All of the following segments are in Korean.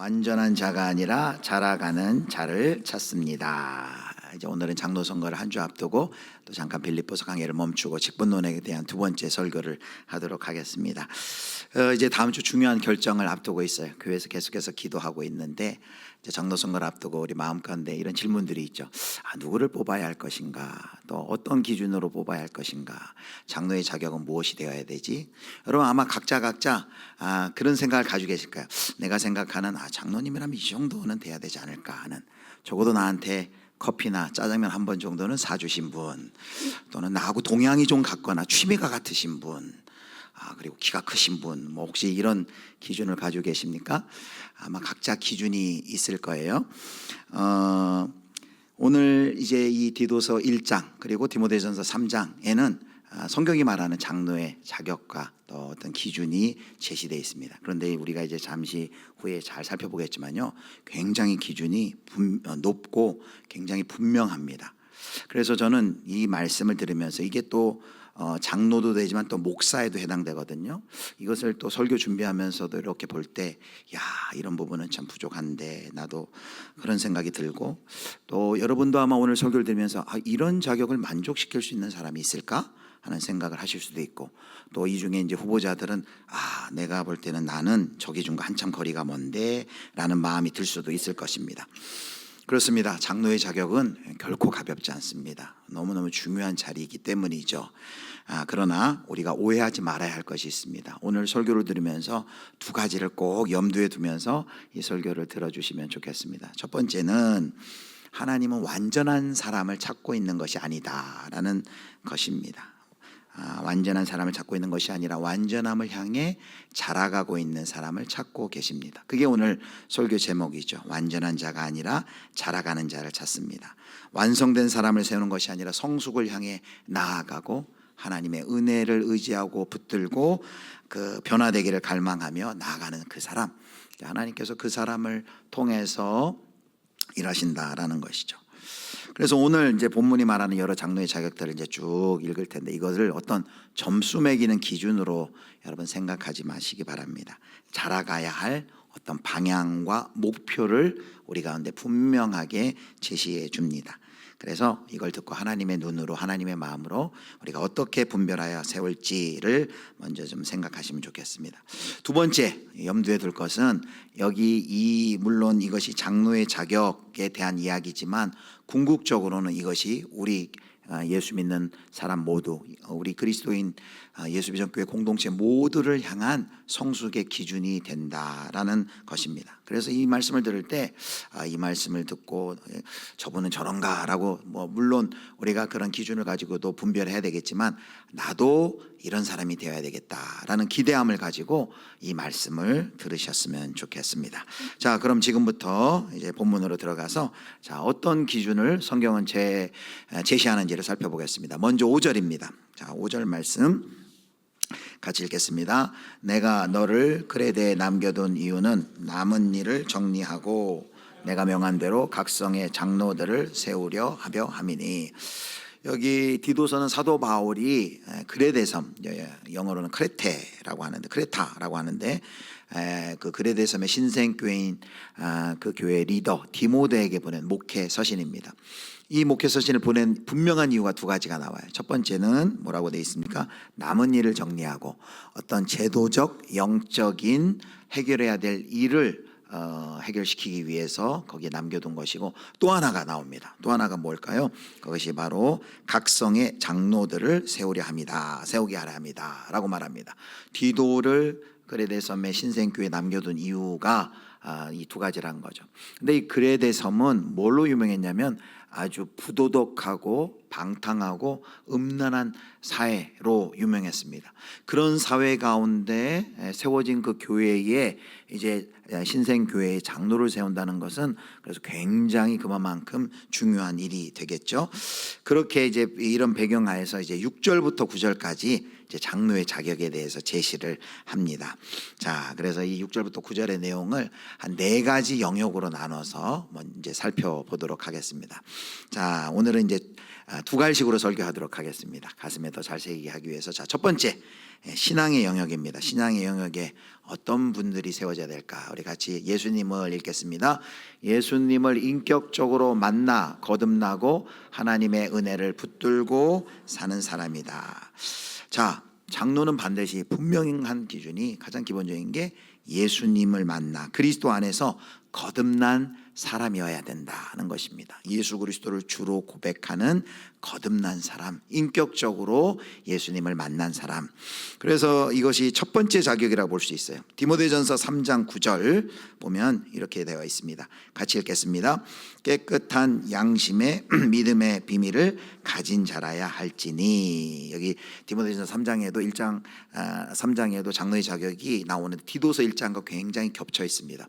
완전한 자가 아니라 자라가는 자를 찾습니다. 이제 오늘은 장로 선거를 한 주 앞두고 또 잠깐 빌립보서 강해를 멈추고 직분론에 대한 두 번째 설교를 하도록 하겠습니다. 이제 다음 주 중요한 결정을 앞두고 있어요. 교회에서 계속해서 기도하고 있는데 이제 장로 선거를 앞두고 우리 마음 가운데 이런 질문들이 있죠. 누구를 뽑아야 할 것인가? 또 어떤 기준으로 뽑아야 할 것인가? 장로의 자격은 무엇이 되어야 되지? 여러분 아마 각자 그런 생각을 가지고 계실 거예요. 내가 생각하는 장로님이라면 이 정도는 돼야 되지 않을까 하는, 적어도 나한테 커피나 짜장면 한 번 정도는 사주신 분, 또는 나하고 동향이 좀 같거나 취미가 같으신 분, 그리고 키가 크신 분, 뭐 혹시 이런 기준을 가지고 계십니까? 아마 각자 기준이 있을 거예요. 오늘 이제 이 디도서 1장 그리고 디모데전서 3장에는 성경이 말하는 장로의 자격과 또 어떤 기준이 제시되어 있습니다. 그런데 우리가 이제 잠시 후에 잘 살펴보겠지만요, 굉장히 기준이 높고 굉장히 분명합니다. 그래서 저는 이 말씀을 들으면서 이게 또 장로도 되지만 또 목사에도 해당되거든요. 이것을 또 설교 준비하면서도 이렇게 볼 때 이런 부분은 참 부족한데, 나도 그런 생각이 들고, 또 여러분도 아마 오늘 설교를 들으면서 이런 자격을 만족시킬 수 있는 사람이 있을까 하는 생각을 하실 수도 있고, 또 이 중에 이제 후보자들은 내가 볼 때는 나는 저 기준과 한참 거리가 먼데 라는 마음이 들 수도 있을 것입니다. 그렇습니다. 장로의 자격은 결코 가볍지 않습니다. 너무너무 중요한 자리이기 때문이죠. 그러나 우리가 오해하지 말아야 할 것이 있습니다. 오늘 설교를 들으면서 두 가지를 꼭 염두에 두면서 이 설교를 들어주시면 좋겠습니다. 첫 번째는 하나님은 완전한 사람을 찾고 있는 것이 아니다라는 것입니다. 완전한 사람을 찾고 있는 것이 아니라 완전함을 향해 자라가고 있는 사람을 찾고 계십니다. 그게 오늘 설교 제목이죠. 완전한 자가 아니라 자라가는 자를 찾습니다. 완성된 사람을 세우는 것이 아니라 성숙을 향해 나아가고 하나님의 은혜를 의지하고 붙들고 그 변화되기를 갈망하며 나아가는 그 사람, 하나님께서 그 사람을 통해서 일하신다라는 것이죠. 그래서 오늘 이제 본문이 말하는 여러 장로의 자격들을 이제 쭉 읽을 텐데, 이것을 어떤 점수 매기는 기준으로 여러분 생각하지 마시기 바랍니다. 자라가야 할 어떤 방향과 목표를 우리 가운데 분명하게 제시해 줍니다. 그래서 이걸 듣고 하나님의 눈으로, 하나님의 마음으로 우리가 어떻게 분별하여 세울지를 먼저 좀 생각하시면 좋겠습니다. 두 번째 염두에 둘 것은, 물론 이것이 장로의 자격에 대한 이야기지만 궁극적으로는 이것이 우리 예수 믿는 사람 모두, 우리 그리스도인 예수 비전교회 공동체 모두를 향한 성숙의 기준이 된다라는 것입니다. 그래서 이 말씀을 들을 때 이 말씀을 듣고 저분은 저런가라고, 물론 우리가 그런 기준을 가지고도 분별해야 되겠지만 나도 이런 사람이 되어야 되겠다라는 기대함을 가지고 이 말씀을 들으셨으면 좋겠습니다. 자, 그럼 지금부터 이제 본문으로 들어가서 어떤 기준을 성경은 제시하는지를 살펴보겠습니다. 먼저 5절입니다. 자, 5절 말씀 같이 읽겠습니다. 내가 너를 크레대에 남겨둔 이유는 남은 일을 정리하고 내가 명한 대로 각성의 장로들을 세우려 하려 함이니. 여기 디도서는 사도 바울이 그레데섬, 영어로는 크레테라고 하는데, 크레타라고 하는데, 그 그레데 섬의 신생교회인 그 교회 리더 디모데에게 보낸 목회 서신입니다. 이 목회 서신을 보낸 분명한 이유가 두 가지가 나와요. 첫 번째는 뭐라고 되어 있습니까? 남은 일을 정리하고 어떤 제도적, 영적인 해결해야 될 일을 해결시키기 위해서 거기에 남겨둔 것이고, 또 하나가 나옵니다. 또 하나가 뭘까요? 그것이 바로 각성의 장로들을 세우게 하려 합니다 라고 말합니다. 디도를 그레데 섬의 신생교회에 남겨둔 이유가 이 두 가지라는 거죠. 근데 이 그레데 섬은 뭘로 유명했냐면 아주 부도덕하고 방탕하고 음란한 사회로 유명했습니다. 그런 사회 가운데 세워진 그 교회에 이제 신생교회의 장로를 세운다는 것은 그래서 굉장히 그만큼 중요한 일이 되겠죠. 그렇게 이제 이런 배경 하에서 이제 6절부터 9절까지 이제 장로의 자격에 대해서 제시를 합니다. 자, 그래서 이 6절부터 9절의 내용을 한 4가지 영역으로 나눠서 이제 살펴보도록 하겠습니다. 자, 오늘은 이제 두 갈식으로 설교하도록 하겠습니다. 가슴에 더 잘 새기게 하기 위해서. 자, 첫 번째, 신앙의 영역입니다. 신앙의 영역에 어떤 분들이 세워져야 될까? 우리 같이 예수님을 읽겠습니다. 예수님을 인격적으로 만나 거듭나고 하나님의 은혜를 붙들고 사는 사람이다. 자, 장로는 반드시 분명한 기준이, 가장 기본적인 게 예수님을 만나 그리스도 안에서 거듭난 사람이어야 된다는 것입니다. 예수 그리스도를 주로 고백하는 거듭난 사람, 인격적으로 예수님을 만난 사람. 그래서 이것이 첫 번째 자격이라고 볼 수 있어요. 디모데전서 3장 9절 보면 이렇게 되어 있습니다. 같이 읽겠습니다. 깨끗한 양심의 믿음의 비밀을 가진 자라야 할지니. 여기 디모데전서 3장에도 3장에도 장로의 자격이 나오는데 디도서 1장과 굉장히 겹쳐 있습니다.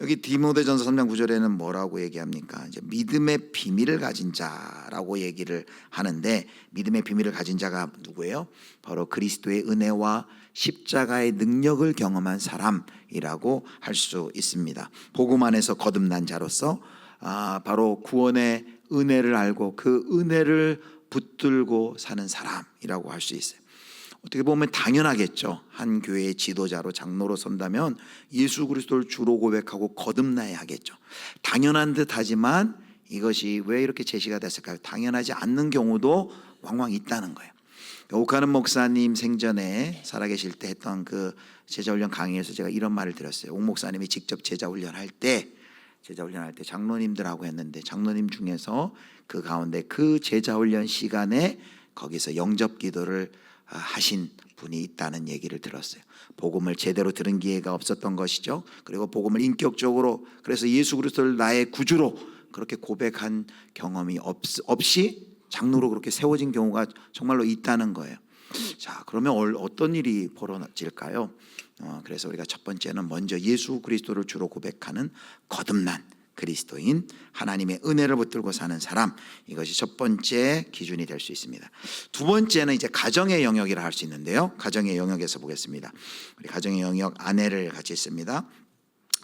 여기 디모데전서 3장 9절에는 뭐라고 얘기합니까? 이제 믿음의 비밀을 가진 자라고 얘기를 하는데, 믿음의 비밀을 가진 자가 누구예요? 바로 그리스도의 은혜와 십자가의 능력을 경험한 사람이라고 할 수 있습니다. 복음 안에서 거듭난 자로서 바로 구원의 은혜를 알고 그 은혜를 붙들고 사는 사람이라고 할 수 있어요. 어떻게 보면 당연하겠죠. 한 교회의 지도자로 장로로 선다면 예수 그리스도를 주로 고백하고 거듭나야 하겠죠. 당연한 듯 하지만 이것이 왜 이렇게 제시가 됐을까요? 당연하지 않는 경우도 왕왕 있다는 거예요. 옥하는 목사님 생전에 살아계실 때 했던 그 제자훈련 강의에서 제가 이런 말을 들었어요. 옥 목사님이 직접 제자훈련할 때 장로님들하고 했는데, 장로님 중에서 그 가운데 그 제자훈련 시간에 거기서 영접 기도를 하신 분이 있다는 얘기를 들었어요. 복음을 제대로 들은 기회가 없었던 것이죠. 그리고 복음을 인격적으로, 그래서 예수 그리스도를 나의 구주로 그렇게 고백한 경험이 없이 장로로 그렇게 세워진 경우가 정말로 있다는 거예요. 자, 그러면 어떤 일이 벌어질까요? 그래서 우리가 첫 번째는 먼저 예수 그리스도를 주로 고백하는 거듭난 그리스도인, 하나님의 은혜를 붙들고 사는 사람, 이것이 첫 번째 기준이 될 수 있습니다. 두 번째는 이제 가정의 영역이라 할 수 있는데요. 가정의 영역에서 보겠습니다. 우리 가정의 영역, 아내를 같이 있습니다.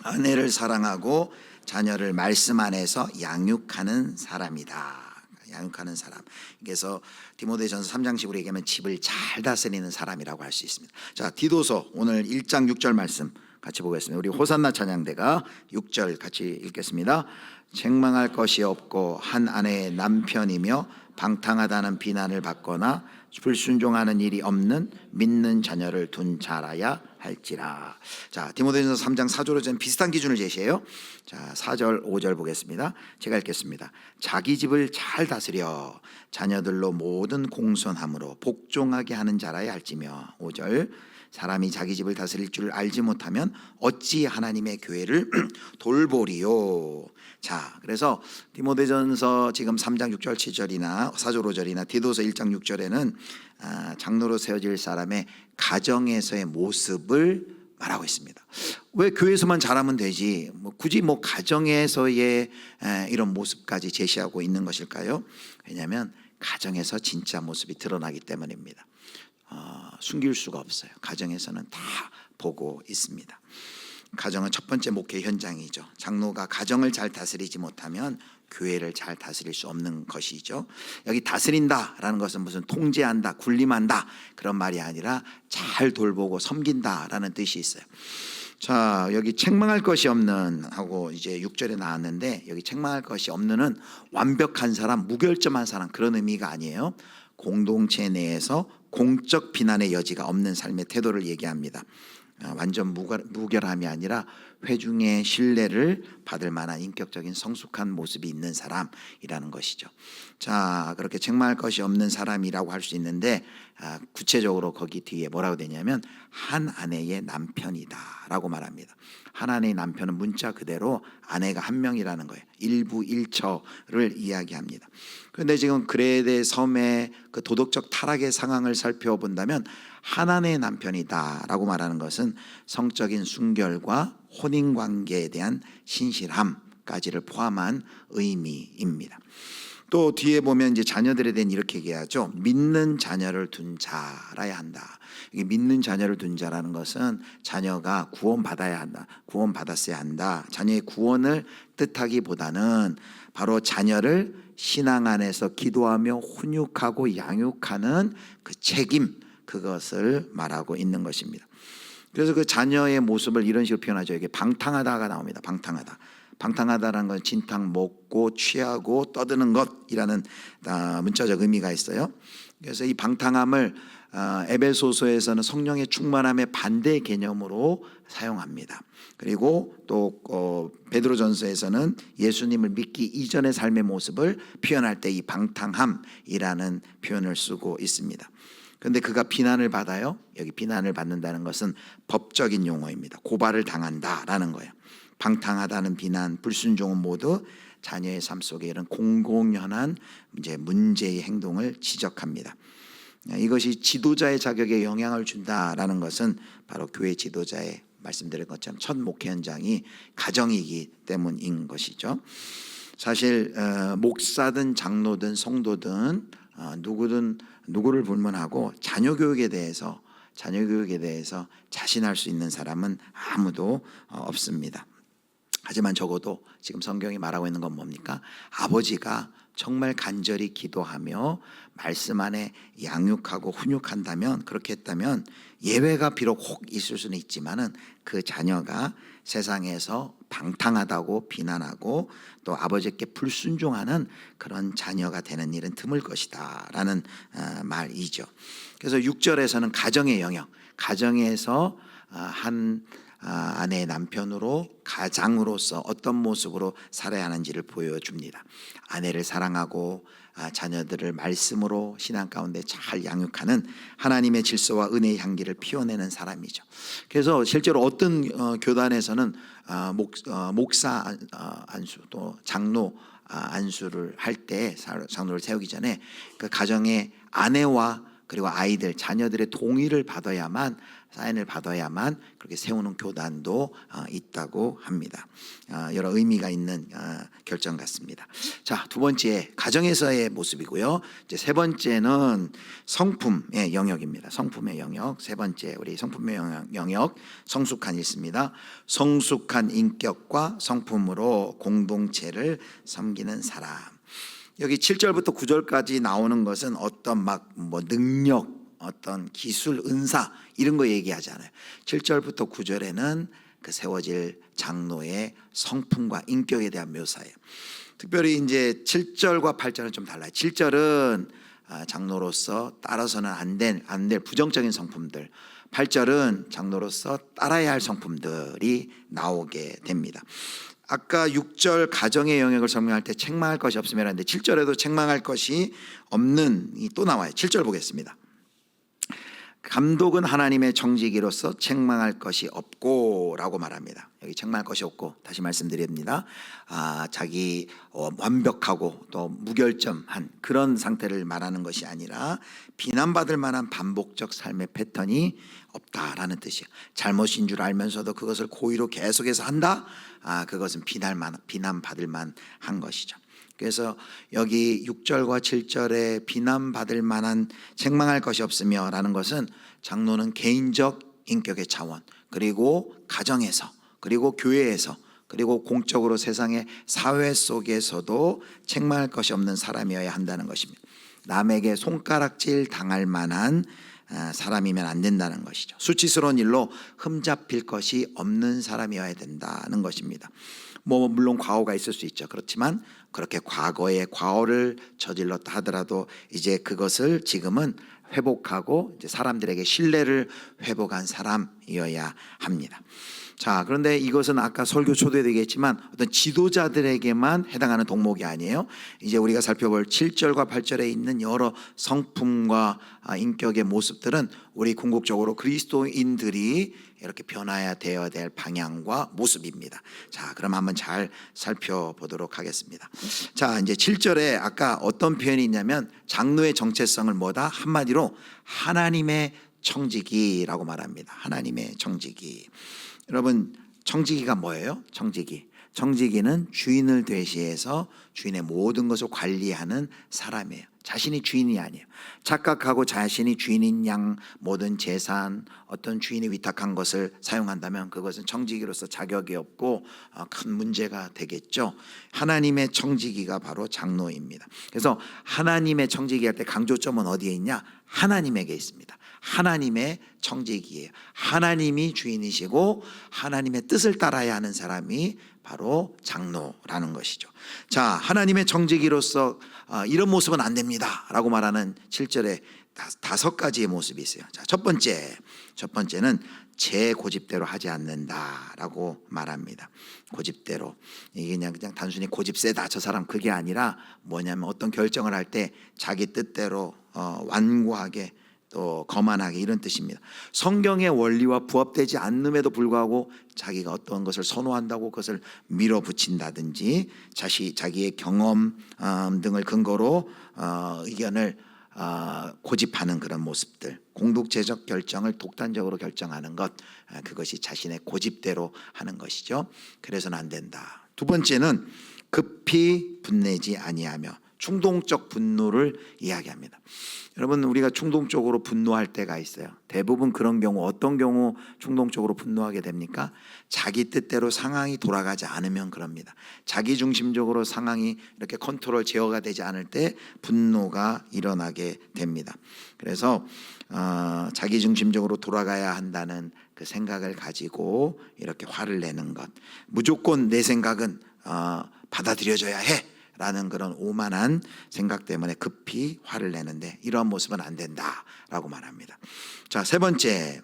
아내를 사랑하고 자녀를 말씀 안에서 양육하는 사람이다. 양육하는 사람. 그래서 디모데전서 3장식으로 얘기하면 집을 잘 다스리는 사람이라고 할 수 있습니다. 자, 디도서 오늘 1장 6절 말씀 같이 보겠습니다. 우리 호산나 찬양대가 6절 같이 읽겠습니다. 책망할 것이 없고 한 아내의 남편이며 방탕하다는 비난을 받거나 불순종하는 일이 없는 믿는 자녀를 둔 자라야 할지라. 자, 디모데전서 3장 4절 5절 비슷한 기준을 제시해요. 자, 4절 5절 보겠습니다. 제가 읽겠습니다. 자기 집을 잘 다스려 자녀들로 모든 공손함으로 복종하게 하는 자라야 할지며. 5절 사람이 자기 집을 다스릴 줄 알지 못하면 어찌 하나님의 교회를 돌보리요. 자, 그래서 디모데전서 지금 3장 6절 7절이나 4절 5절이나 디도서 1장 6절에는 장로로 세워질 사람의 가정에서의 모습을 말하고 있습니다. 왜 교회에서만 잘하면 되지, 굳이 가정에서의 이런 모습까지 제시하고 있는 것일까요? 왜냐하면 가정에서 진짜 모습이 드러나기 때문입니다. 숨길 수가 없어요. 가정에서는 다 보고 있습니다. 가정은 첫 번째 목회 현장이죠. 장로가 가정을 잘 다스리지 못하면 교회를 잘 다스릴 수 없는 것이죠. 여기 다스린다라는 것은 무슨 통제한다, 군림한다 그런 말이 아니라 잘 돌보고 섬긴다라는 뜻이 있어요. 자, 여기 책망할 것이 없는 하고 이제 6절에 나왔는데, 여기 책망할 것이 없는은 완벽한 사람, 무결점한 사람 그런 의미가 아니에요. 공동체 내에서 공적 비난의 여지가 없는 삶의 태도를 얘기합니다. 완전 무결함이 아니라 회중의 신뢰를 받을 만한 인격적인 성숙한 모습이 있는 사람이라는 것이죠. 자, 그렇게 책망할 것이 없는 사람이라고 할 수 있는데, 구체적으로 거기 뒤에 뭐라고 되냐면 한 아내의 남편이다라고 말합니다. 한 아내의 남편은 문자 그대로 아내가 한 명이라는 거예요. 일부 일처를 이야기합니다. 그런데 지금 그레데 섬의 그 도덕적 타락의 상황을 살펴본다면 한 아내의 남편이다라고 말하는 것은 성적인 순결과 혼인관계에 대한 신실함까지를 포함한 의미입니다. 또 뒤에 보면 이제 자녀들에 대한 이렇게 얘기하죠. 믿는 자녀를 둔 자라야 한다. 이게 믿는 자녀를 둔 자라는 것은 자녀가 구원받아야 한다. 구원받았어야 한다. 자녀의 구원을 뜻하기보다는 바로 자녀를 신앙 안에서 기도하며 훈육하고 양육하는 그 책임, 그것을 말하고 있는 것입니다. 그래서 그 자녀의 모습을 이런 식으로 표현하죠. 이게 방탕하다가 나옵니다. 방탕하다. 방탕하다라는 건 진탕 먹고 취하고 떠드는 것이라는 문자적 의미가 있어요. 그래서 이 방탕함을 에베소서에서는 성령의 충만함의 반대 개념으로 사용합니다. 그리고 또 베드로전서에서는 예수님을 믿기 이전의 삶의 모습을 표현할 때 이 방탕함이라는 표현을 쓰고 있습니다. 그런데 그가 비난을 받아요. 여기 비난을 받는다는 것은 법적인 용어입니다. 고발을 당한다라는 거예요. 방탕하다는 비난, 불순종은 모두 자녀의 삶 속에 이런 공공연한 문제의 행동을 지적합니다. 이것이 지도자의 자격에 영향을 준다라는 것은 바로 교회 지도자의 말씀드린 것처럼 첫 목회 현장이 가정이기 때문인 것이죠. 사실 목사든 장로든 성도든 누구를 불문하고 자녀 교육에 대해서 자신할 수 있는 사람은 아무도 없습니다. 하지만 적어도 지금 성경이 말하고 있는 건 뭡니까? 아버지가 정말 간절히 기도하며 말씀 안에 양육하고 훈육한다면, 그렇게 했다면 예외가 비록 혹 있을 수는 있지만은 그 자녀가 세상에서 방탕하다고 비난하고 또 아버지께 불순종하는 그런 자녀가 되는 일은 드물 것이다 라는 말이죠. 그래서 6절에서는 가정의 영역, 가정에서 한 아내의 남편으로 가장으로서 어떤 모습으로 살아야 하는지를 보여줍니다. 아내를 사랑하고 자녀들을 말씀으로 신앙 가운데 잘 양육하는 하나님의 질서와 은혜의 향기를 피워내는 사람이죠. 그래서 실제로 어떤 교단에서는 목사 안수 또 장로 안수를 할 때, 장로를 세우기 전에 그 가정의 아내와 그리고 아이들, 자녀들의 동의를 받아야만, 사인을 받아야만 그렇게 세우는 교단도 있다고 합니다. 여러 의미가 있는 결정 같습니다. 자, 두 번째 가정에서의 모습이고요. 이제 세 번째는 성품의 영역입니다. 성품의 영역. 세 번째 우리 성품의 영역, 성숙한 있습니다. 성숙한 인격과 성품으로 공동체를 섬기는 사람. 여기 7절부터 9절까지 나오는 것은 어떤 능력, 어떤 기술, 은사 이런 거 얘기하지 않아요. 7절부터 9절에는 그 세워질 장로의 성품과 인격에 대한 묘사예요. 특별히 이제 7절과 8절은 좀 달라요. 7절은 장로로서 따라서는 안 될 부정적인 성품들, 8절은 장로로서 따라야 할 성품들이 나오게 됩니다. 아까 6절 가정의 영역을 설명할 때 책망할 것이 없으면 하는데 7절에도 책망할 것이 없는이 또 나와요. 7절 보겠습니다. 감독은 하나님의 청지기로서 책망할 것이 없고 라고 말합니다. 여기 책망할 것이 없고, 다시 말씀드립니다. 자기 완벽하고 또 무결점한 그런 상태를 말하는 것이 아니라 비난받을 만한 반복적 삶의 패턴이 없다라는 뜻이에요. 잘못인 줄 알면서도 그것을 고의로 계속해서 한다? 그것은 비난받을 만한 것이죠. 그래서 여기 6절과 7절에 비난받을 만한 책망할 것이 없으며 라는 것은 장로는 개인적 인격의 차원, 그리고 가정에서, 그리고 교회에서, 그리고 공적으로 세상의 사회 속에서도 책망할 것이 없는 사람이어야 한다는 것입니다. 남에게 손가락질 당할 만한 사람이면 안 된다는 것이죠. 수치스러운 일로 흠잡힐 것이 없는 사람이어야 된다는 것입니다. 물론 과오가 있을 수 있죠. 그렇지만 그렇게 과거에 과오를 저질렀다 하더라도 이제 그것을 지금은 회복하고 이제 사람들에게 신뢰를 회복한 사람이어야 합니다. 자, 그런데 이것은 아까 설교 초대도 얘기했지만 어떤 지도자들에게만 해당하는 덕목이 아니에요. 이제 우리가 살펴볼 7절과 8절에 있는 여러 성품과 인격의 모습들은 우리 궁극적으로 그리스도인들이 이렇게 변화해야 되어야 될 방향과 모습입니다. 자, 그럼 한번 잘 살펴보도록 하겠습니다. 자, 이제 7절에 아까 어떤 표현이 있냐면 장로의 정체성을 뭐다? 한마디로 하나님의 청지기라고 말합니다. 하나님의 청지기. 여러분, 청지기가 뭐예요? 청지기는 주인을 대시해서 주인의 모든 것을 관리하는 사람이에요. 자신이 주인이 아니에요. 착각하고 자신이 주인인 양 모든 재산, 어떤 주인이 위탁한 것을 사용한다면 그것은 청지기로서 자격이 없고 큰 문제가 되겠죠. 하나님의 청지기가 바로 장로입니다. 그래서 하나님의 청지기 할 때 강조점은 어디에 있냐? 하나님에게 있습니다. 하나님의 청지기예요. 하나님이 주인이시고 하나님의 뜻을 따라야 하는 사람이 바로 장로라는 것이죠. 자, 하나님의 청지기로서 이런 모습은 안 됩니다 라고 말하는 7절에 5가지의 모습이 있어요. 자, 첫 번째는 제 고집대로 하지 않는다라고 말합니다. 고집대로. 이게 그냥 단순히 고집 세다 저 사람 그게 아니라 뭐냐면 어떤 결정을 할 때 자기 뜻대로 완고하게 또 거만하게 이런 뜻입니다. 성경의 원리와 부합되지 않음에도 불구하고 자기가 어떤 것을 선호한다고 그것을 밀어붙인다든지 자기의 경험 등을 근거로 의견을 고집하는 그런 모습들, 공동체적 결정을 독단적으로 결정하는 것, 그것이 자신의 고집대로 하는 것이죠. 그래서는 안 된다. 두 번째는 급히 분내지 아니하며 충동적 분노를 이야기합니다. 여러분, 우리가 충동적으로 분노할 때가 있어요. 대부분 그런 경우, 어떤 경우 충동적으로 분노하게 됩니까? 자기 뜻대로 상황이 돌아가지 않으면 그럽니다. 자기 중심적으로 상황이 이렇게 컨트롤 제어가 되지 않을 때 분노가 일어나게 됩니다. 그래서 자기 중심적으로 돌아가야 한다는 그 생각을 가지고 이렇게 화를 내는 것, 무조건 내 생각은 받아들여져야 해 라는 그런 오만한 생각 때문에 급히 화를 내는데 이러한 모습은 안 된다라고 말합니다. 자, 세 번째는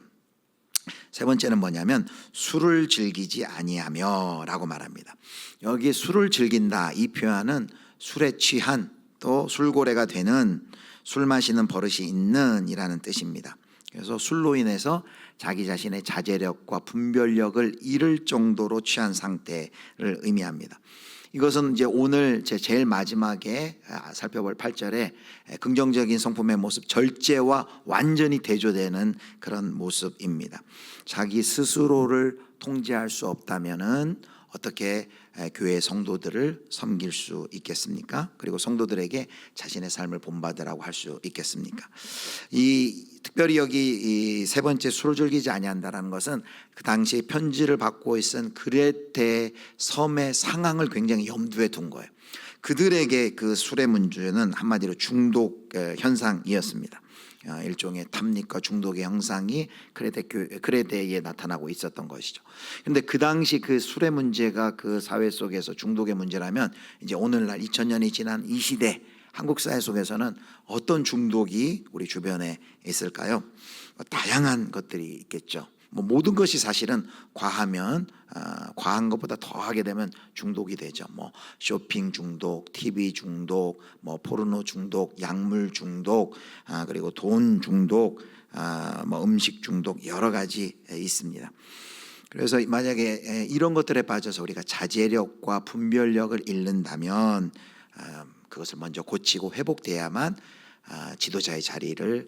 뭐냐면 술을 즐기지 아니하며 라고 말합니다. 여기 술을 즐긴다 이 표현은 술에 취한 또 술고래가 되는 술 마시는 버릇이 있는 이라는 뜻입니다. 그래서 술로 인해서 자기 자신의 자제력과 분별력을 잃을 정도로 취한 상태를 의미합니다. 이것은 이제 오늘 제일 마지막에 살펴볼 8절에 긍정적인 성품의 모습, 절제와 완전히 대조되는 그런 모습입니다. 자기 스스로를 통제할 수 없다면은 어떻게 교회 성도들을 섬길 수 있겠습니까? 그리고 성도들에게 자신의 삶을 본받으라고 할 수 있겠습니까? 특별히 여기 이 세 번째 술을 즐기지 아니한다라는 것은 그 당시에 편지를 받고 있은 그레테 섬의 상황을 굉장히 염두에 둔 거예요. 그들에게 그 술의 문제는 한마디로 중독 현상이었습니다. 일종의 탐닉과 중독의 형상이 크레테에 나타나고 있었던 것이죠. 그런데 그 당시 그 술의 문제가 그 사회 속에서 중독의 문제라면 이제 오늘날 2000년이 지난 이 시대 한국 사회 속에서는 어떤 중독이 우리 주변에 있을까요? 다양한 것들이 있겠죠. 모든 것이 사실은 과하면 과한 것보다 더 하게 되면 중독이 되죠. 쇼핑 중독, TV 중독, 포르노 중독, 약물 중독, 그리고 돈 중독, 음식 중독 여러 가지 있습니다. 그래서 만약에 이런 것들에 빠져서 우리가 자제력과 분별력을 잃는다면 그것을 먼저 고치고 회복돼야만 지도자의 자리를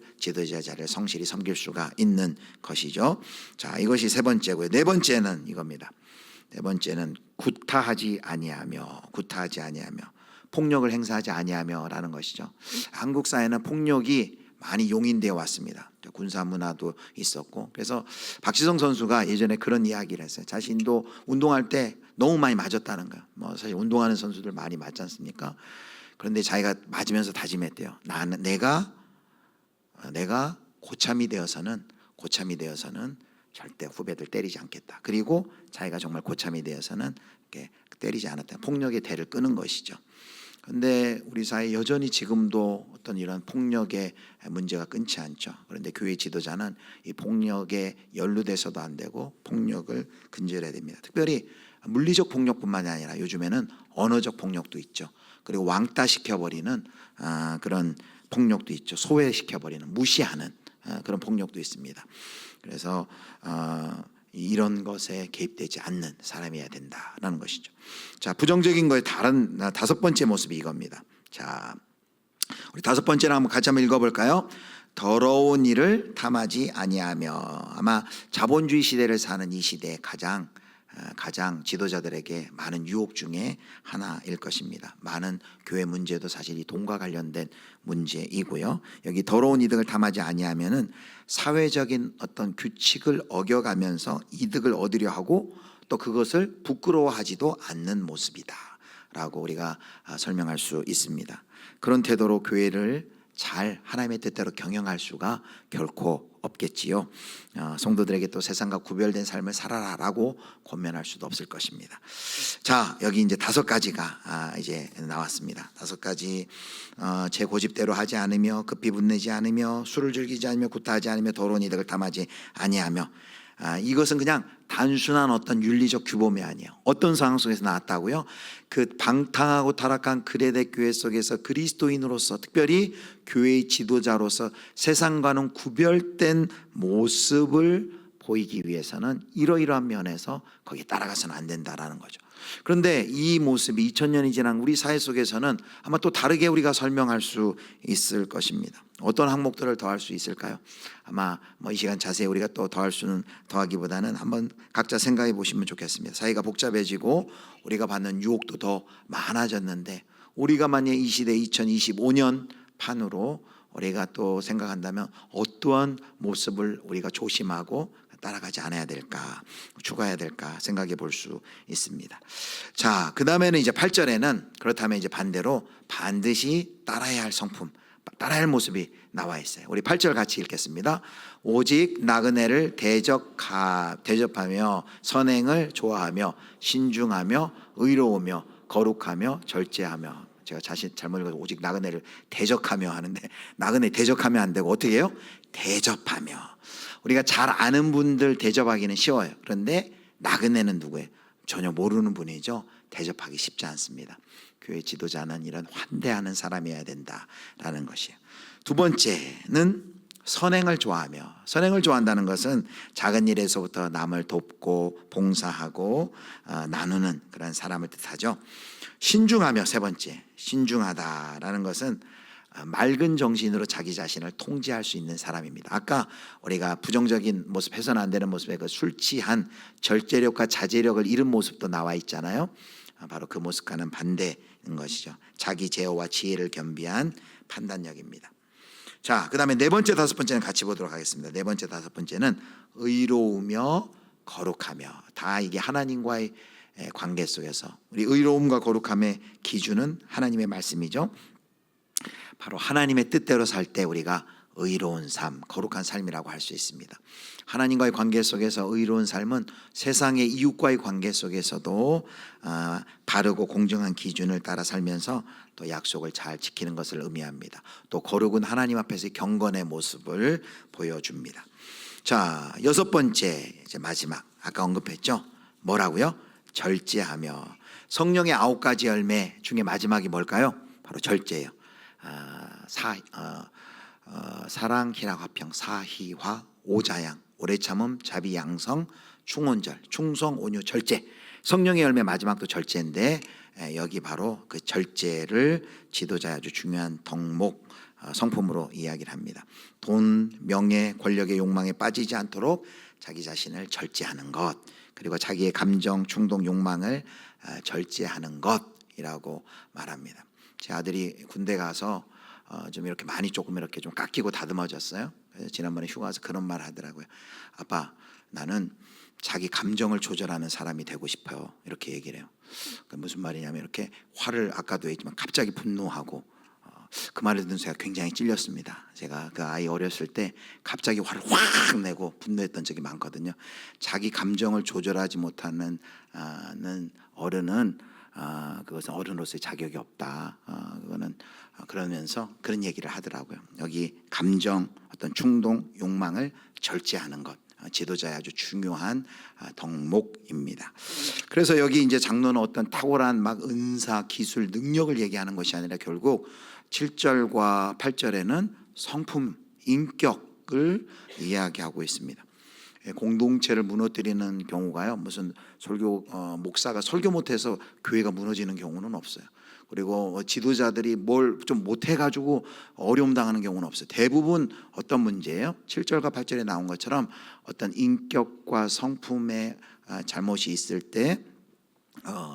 성실히 섬길 수가 있는 것이죠. 자, 이것이 세 번째고요. 네 번째는 이겁니다. 네 번째는 구타하지 아니하며 폭력을 행사하지 아니하며라는 것이죠. 한국 사회는 폭력이 많이 용인되어 왔습니다. 군사 문화도 있었고, 그래서 박지성 선수가 예전에 그런 이야기를 했어요. 자신도 운동할 때 너무 많이 맞았다는 거예요. 사실 운동하는 선수들 많이 맞지 않습니까? 그런데 자기가 맞으면서 다짐했대요. 내가 고참이 되어서는 절대 후배들 때리지 않겠다. 그리고 자기가 정말 고참이 되어서는 이렇게 때리지 않았다. 폭력의 대를 끄는 것이죠. 그런데 우리 사회 여전히 지금도 어떤 이런 폭력의 문제가 끊지 않죠. 그런데 교회 지도자는 이 폭력에 연루돼서도 안 되고 폭력을 근절해야 됩니다. 특별히 물리적 폭력뿐만이 아니라 요즘에는 언어적 폭력도 있죠. 그리고 왕따시켜버리는 그런 폭력도 있죠. 소외시켜버리는, 무시하는 그런 폭력도 있습니다. 그래서 이런 것에 개입되지 않는 사람이어야 된다라는 것이죠. 자, 부정적인 거의 다른 5번째 모습이 이겁니다. 자, 우리 5번째는 한번 같이 한번 읽어볼까요? 더러운 일을 탐하지 아니하며. 아마 자본주의 시대를 사는 이 시대에 가장 가장 지도자들에게 많은 유혹 중에 하나일 것입니다. 많은 교회 문제도 사실 이 돈과 관련된 문제이고요. 여기 더러운 이득을 탐하지 아니하면은 사회적인 어떤 규칙을 어겨가면서 이득을 얻으려 하고 또 그것을 부끄러워하지도 않는 모습이다라고 우리가 설명할 수 있습니다. 그런 태도로 교회를 잘 하나님의 뜻대로 경영할 수가 결코 없겠지요. 성도들에게 또 세상과 구별된 삶을 살아라라고 권면할 수도 없을 것입니다. 자, 여기 이제 5가지가 이제 나왔습니다. 5가지. 제 고집대로 하지 않으며 급히 분내지 않으며 술을 즐기지 않으며 구타하지 않으며 더러운 이득을 탐하지 아니하며. 이것은 그냥 단순한 어떤 윤리적 규범이 아니에요. 어떤 상황 속에서 나왔다고요? 그 방탕하고 타락한 그레데 교회 속에서 그리스도인으로서, 특별히 교회의 지도자로서 세상과는 구별된 모습을 보이기 위해서는 이러이러한 면에서 거기에 따라가서는 안 된다라는 거죠. 그런데 이 모습이 2000년이 지난 우리 사회 속에서는 아마 또 다르게 우리가 설명할 수 있을 것입니다. 어떤 항목들을 더할 수 있을까요? 아마 이 시간 자세히 우리가 또 더하기보다는 한번 각자 생각해 보시면 좋겠습니다. 사회가 복잡해지고 우리가 받는 유혹도 더 많아졌는데, 우리가 만약 이 시대 2025년 판으로 우리가 또 생각한다면 어떠한 모습을 우리가 조심하고 따라가지 않아야 될까, 추가해야 될까 생각해 볼 수 있습니다. 자, 그 다음에는 이제 8절에는 그렇다면 이제 반대로 반드시 따라야 할 성품, 따라야 할 모습이 나와 있어요. 우리 8절 같이 읽겠습니다. 오직 나그네를 대접하며 선행을 좋아하며 신중하며 의로우며 거룩하며 절제하며. 제가 잘못 읽어서 오직 나그네를 대적하며 하는데, 나그네 대적하면 안 되고 어떻게 해요? 대접하며. 우리가 잘 아는 분들 대접하기는 쉬워요. 그런데 나그네는 누구예요? 전혀 모르는 분이죠. 대접하기 쉽지 않습니다. 교회 지도자는 이런 환대하는 사람이어야 된다라는 것이에요. 두 번째는 선행을 좋아하며. 선행을 좋아한다는 것은 작은 일에서부터 남을 돕고 봉사하고 나누는 그런 사람을 뜻하죠. 신중하며, 세 번째, 신중하다라는 것은 맑은 정신으로 자기 자신을 통제할 수 있는 사람입니다. 아까 우리가 부정적인 모습, 해서는 안 되는 모습의 그 술 취한 절제력과 자제력을 잃은 모습도 나와 있잖아요. 바로 그 모습과는 반대인 것이죠. 자기 제어와 지혜를 겸비한 판단력입니다. 자, 그 다음에 네 번째, 다섯 번째는 같이 보도록 하겠습니다. 네 번째, 다섯 번째는 의로우며 거룩하며. 다 이게 하나님과의 관계 속에서 우리 의로움과 거룩함의 기준은 하나님의 말씀이죠. 바로 하나님의 뜻대로 살 때 우리가 의로운 삶, 거룩한 삶이라고 할 수 있습니다. 하나님과의 관계 속에서 의로운 삶은 세상의 이웃과의 관계 속에서도 바르고 공정한 기준을 따라 살면서 또 약속을 잘 지키는 것을 의미합니다. 또 거룩은 하나님 앞에서 경건의 모습을 보여줍니다. 자, 여섯 번째, 이제 마지막, 아까 언급했죠? 뭐라고요? 절제하며. 성령의 9가지 열매 중에 마지막이 뭘까요? 바로 절제예요. 사랑, 희락, 화평, 사희화, 오자양, 오래 참음, 자비, 양성, 충온절, 충성, 온유, 절제. 성령의 열매 마지막도 절제인데, 여기 바로 그 절제를 지도자의 아주 중요한 덕목, 성품으로 이야기를 합니다. 돈, 명예, 권력의 욕망에 빠지지 않도록 자기 자신을 절제하는 것, 그리고 자기의 감정, 충동, 욕망을 절제하는 것이라고 말합니다. 제 아들이 군대 가서 좀 이렇게 많이 조금 이렇게 좀 깎이고 다듬어졌어요. 그래서 지난번에 휴가 가서 그런 말 하더라고요. 아빠, 나는 자기 감정을 조절하는 사람이 되고 싶어요. 이렇게 얘기를 해요. 그러니까 무슨 말이냐면, 이렇게 화를, 아까도 얘기했지만 갑자기 분노하고, 그 말을 듣는 제가 굉장히 찔렸습니다. 제가 그 아이 어렸을 때 갑자기 화를 확 내고 분노했던 적이 많거든요. 자기 감정을 조절하지 못하는 어른은 그것은 어른으로서의 자격이 없다. 그거는 그러면서 그런 얘기를 하더라고요. 여기 감정, 어떤 충동, 욕망을 절제하는 것, 지도자의 아주 중요한 덕목입니다. 그래서 여기 이제 장로는 어떤 탁월한 막 은사, 기술, 능력을 얘기하는 것이 아니라 결국 7절과 8절에는 성품, 인격을 이야기하고 있습니다. 공동체를 무너뜨리는 경우가요, 무슨 목사가 설교 못해서 교회가 무너지는 경우는 없어요. 그리고 지도자들이 뭘 좀 못해가지고 어려움 당하는 경우는 없어요. 대부분 어떤 문제예요? 7절과 8절에 나온 것처럼 어떤 인격과 성품의 잘못이 있을 때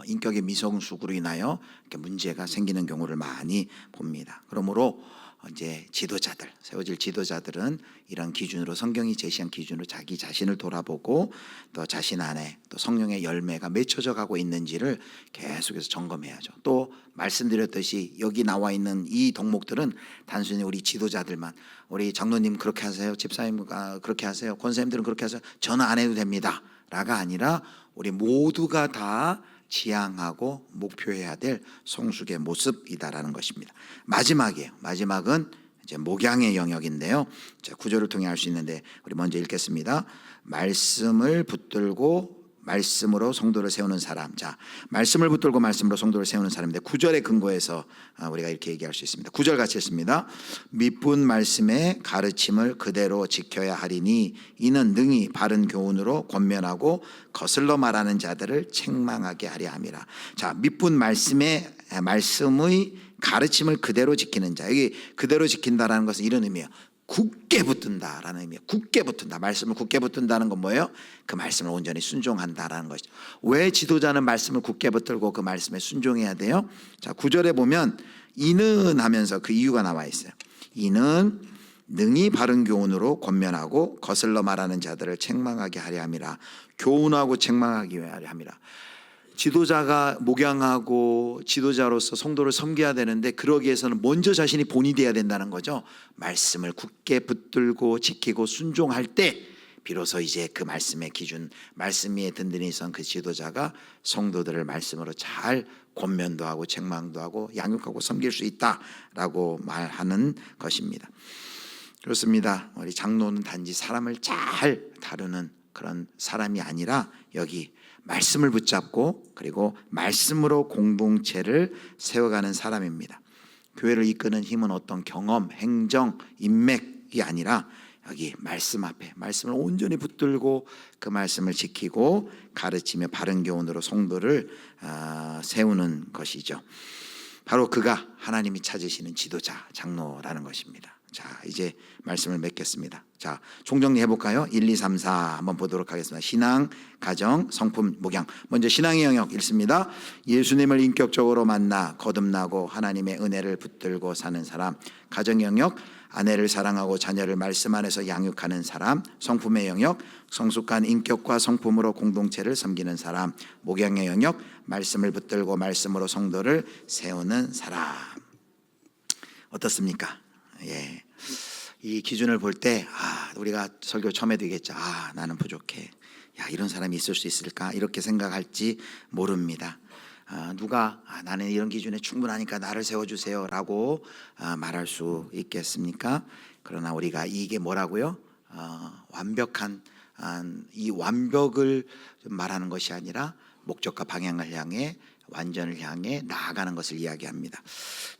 인격의 미성숙으로 인하여 이렇게 문제가 생기는 경우를 많이 봅니다. 그러므로 이제 지도자들, 세워질 지도자들은 이런 기준으로, 성경이 제시한 기준으로 자기 자신을 돌아보고 또 자신 안에 또 성령의 열매가 맺혀져 가고 있는지를 계속해서 점검해야죠. 또 말씀드렸듯이 여기 나와 있는 이 덕목들은 단순히 우리 지도자들만, 우리 장로님 그렇게 하세요, 집사님 그렇게 하세요, 권사님들은 그렇게 하세요, 저는 안 해도 됩니다 라가 아니라 우리 모두가 다 지향하고 목표해야 될 성숙의 모습이다라는 것입니다. 마지막이에요. 마지막은 이제 목양의 영역인데요. 자, 구절을 통해 알 수 있는데 우리 먼저 읽겠습니다. 말씀을 붙들고 말씀으로 성도를 세우는 사람. 자, 말씀을 붙들고 말씀으로 성도를 세우는 사람인데 9절의 근거에서 우리가 이렇게 얘기할 수 있습니다. 9절 같이 했습니다. 미쁜 말씀의 가르침을 그대로 지켜야 하리니 이는 능히 바른 교훈으로 권면하고 거슬러 말하는 자들을 책망하게 하려 함이라. 자, 미쁜 말씀의 가르침을 그대로 지키는 자. 여기 그대로 지킨다라는 것은 이런 의미예요. 굳게 붙든다라는 의미예요. 굳게 붙든다. 말씀을 굳게 붙든다는 건 뭐예요? 그 말씀을 온전히 순종한다라는 것이죠. 왜 지도자는 말씀을 굳게 붙들고 그 말씀에 순종해야 돼요? 자, 9절에 보면 이는 하면서 그 이유가 나와 있어요. 이는 능히 바른 교훈으로 권면하고 거슬러 말하는 자들을 책망하게 하려 함이라. 교훈하고 책망하기 하려 함이라. 지도자가 목양하고 지도자로서 성도를 섬겨야 되는데 그러기 위해서는 먼저 자신이 본이 돼야 된다는 거죠. 말씀을 굳게 붙들고 지키고 순종할 때 비로소 이제 그 말씀의 기준, 말씀 위에 든든히 선 그 지도자가 성도들을 말씀으로 잘 권면도 하고 책망도 하고 양육하고 섬길 수 있다라고 말하는 것입니다. 그렇습니다. 우리 장로는 단지 사람을 잘 다루는 그런 사람이 아니라 여기 말씀을 붙잡고 그리고 말씀으로 공동체를 세워가는 사람입니다. 교회를 이끄는 힘은 어떤 경험, 행정, 인맥이 아니라 여기 말씀 앞에 말씀을 온전히 붙들고 그 말씀을 지키고 가르치며 바른 교훈으로 성도를 세우는 것이죠. 바로 그가 하나님이 찾으시는 지도자, 장로라는 것입니다. 자, 이제 말씀을 맺겠습니다. 자, 총정리 해볼까요? 1, 2, 3, 4 한번 보도록 하겠습니다. 신앙, 가정, 성품, 목양. 먼저 신앙의 영역 읽습니다. 예수님을 인격적으로 만나 거듭나고 하나님의 은혜를 붙들고 사는 사람. 가정 영역, 아내를 사랑하고 자녀를 말씀 안에서 양육하는 사람. 성품의 영역, 성숙한 인격과 성품으로 공동체를 섬기는 사람. 목양의 영역, 말씀을 붙들고 말씀으로 성도를 세우는 사람. 어떻습니까? 예, 이 기준을 볼 때 우리가 설교 처음에도 얘기했죠. 나는 부족해. 야, 이런 사람이 있을 수 있을까? 이렇게 생각할지 모릅니다. 누가 나는 이런 기준에 충분하니까 나를 세워주세요 라고 말할 수 있겠습니까? 그러나 우리가 이게 뭐라고요? 완벽한 이 완벽을 말하는 것이 아니라 목적과 방향을 향해 완전을 향해 나아가는 것을 이야기합니다.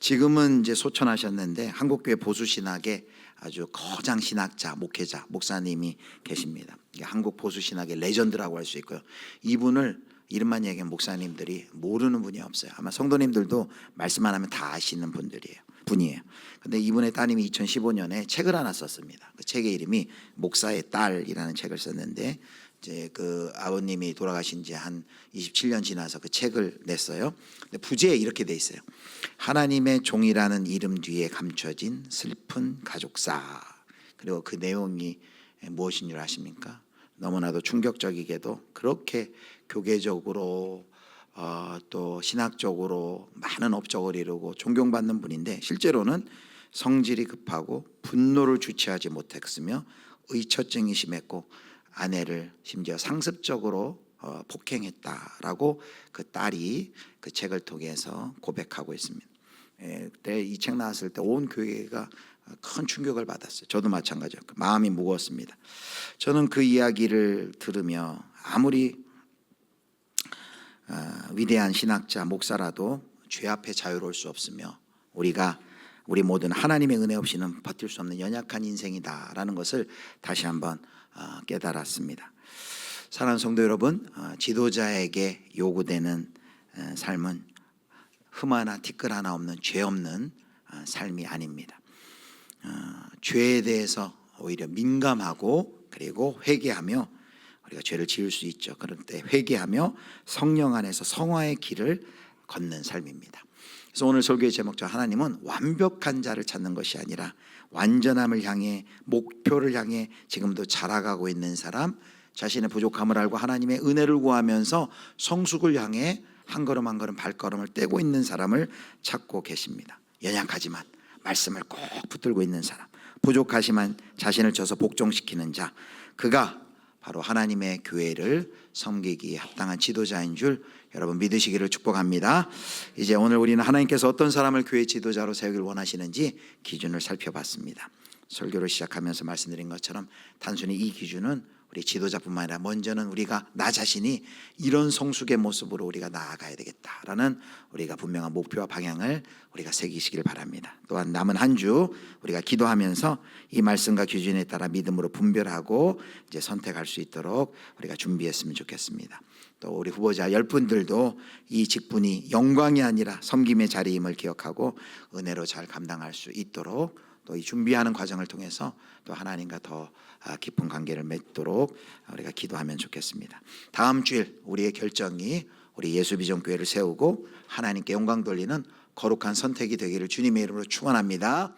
지금은 이제 소천하셨는데 한국교회 보수신학의 아주 거장 신학자, 목회자, 목사님이 계십니다. 한국 보수신학의 레전드라고 할 수 있고요. 이분을 이름만 얘기하면 목사님들이 모르는 분이 없어요. 아마 성도님들도 말씀만 하면 다 아시는 분이에요. 근데 이분의 따님이 2015년에 책을 하나 썼습니다. 그 책의 이름이 목사의 딸이라는 책을 썼는데 이제 그 아버님이 돌아가신 지 한 27년 지나서 그 책을 냈어요. 근데 부제에 이렇게 돼 있어요. 하나님의 종이라는 이름 뒤에 감춰진 슬픈 가족사. 그리고 그 내용이 무엇인 줄 아십니까? 너무나도 충격적이게도 그렇게 교계적으로 또 신학적으로 많은 업적을 이루고 존경받는 분인데 실제로는 성질이 급하고 분노를 주체하지 못했으며 의처증이 심했고 아내를 심지어 상습적으로 폭행했다라고 그 딸이 그 책을 통해서 고백하고 있습니다. 그때 이 책 나왔을 때 온 교회가 큰 충격을 받았어요. 저도 마찬가지였고 마음이 무거웠습니다. 저는 그 이야기를 들으며 아무리 위대한 신학자 목사라도 죄 앞에 자유로울 수 없으며 우리 모두는 하나님의 은혜 없이는 버틸 수 없는 연약한 인생이다라는 것을 다시 한번 깨달았습니다. 사랑하는 성도 여러분, 지도자에게 요구되는 삶은 흠 하나 티끌 하나 없는 죄 없는 삶이 아닙니다. 죄에 대해서 오히려 민감하고 그리고 회개하며 우리가 죄를 지을 수 있죠. 그럴 때 회개하며 성령 안에서 성화의 길을 걷는 삶입니다. 그래서 오늘 설교의 제목처럼 하나님은 완벽한 자를 찾는 것이 아니라 완전함을 향해, 목표를 향해 지금도 자라가고 있는 사람, 자신의 부족함을 알고 하나님의 은혜를 구하면서 성숙을 향해 한 걸음 한 걸음 발걸음을 떼고 있는 사람을 찾고 계십니다. 연약하지만 말씀을 꼭 붙들고 있는 사람, 부족하지만 자신을 쳐서 복종시키는 자, 그가 바로 하나님의 교회를 섬기기에 합당한 지도자인 줄 여러분 믿으시기를 축복합니다. 이제 오늘 우리는 하나님께서 어떤 사람을 교회 지도자로 세우길 원하시는지 기준을 살펴봤습니다. 설교를 시작하면서 말씀드린 것처럼 단순히 이 기준은 우리 지도자뿐만 아니라 먼저는 우리가 나 자신이 이런 성숙의 모습으로 우리가 나아가야 되겠다라는 우리가 분명한 목표와 방향을 우리가 새기시길 바랍니다. 또한 남은 한 주 우리가 기도하면서 이 말씀과 기준에 따라 믿음으로 분별하고 이제 선택할 수 있도록 우리가 준비했으면 좋겠습니다. 또 우리 후보자 10분들도 이 직분이 영광이 아니라 섬김의 자리임을 기억하고 은혜로 잘 감당할 수 있도록 또 이 준비하는 과정을 통해서 또 하나님과 더 깊은 관계를 맺도록 우리가 기도하면 좋겠습니다. 다음 주일 우리의 결정이 우리 예수비전교회를 세우고 하나님께 영광 돌리는 거룩한 선택이 되기를 주님의 이름으로 축원합니다.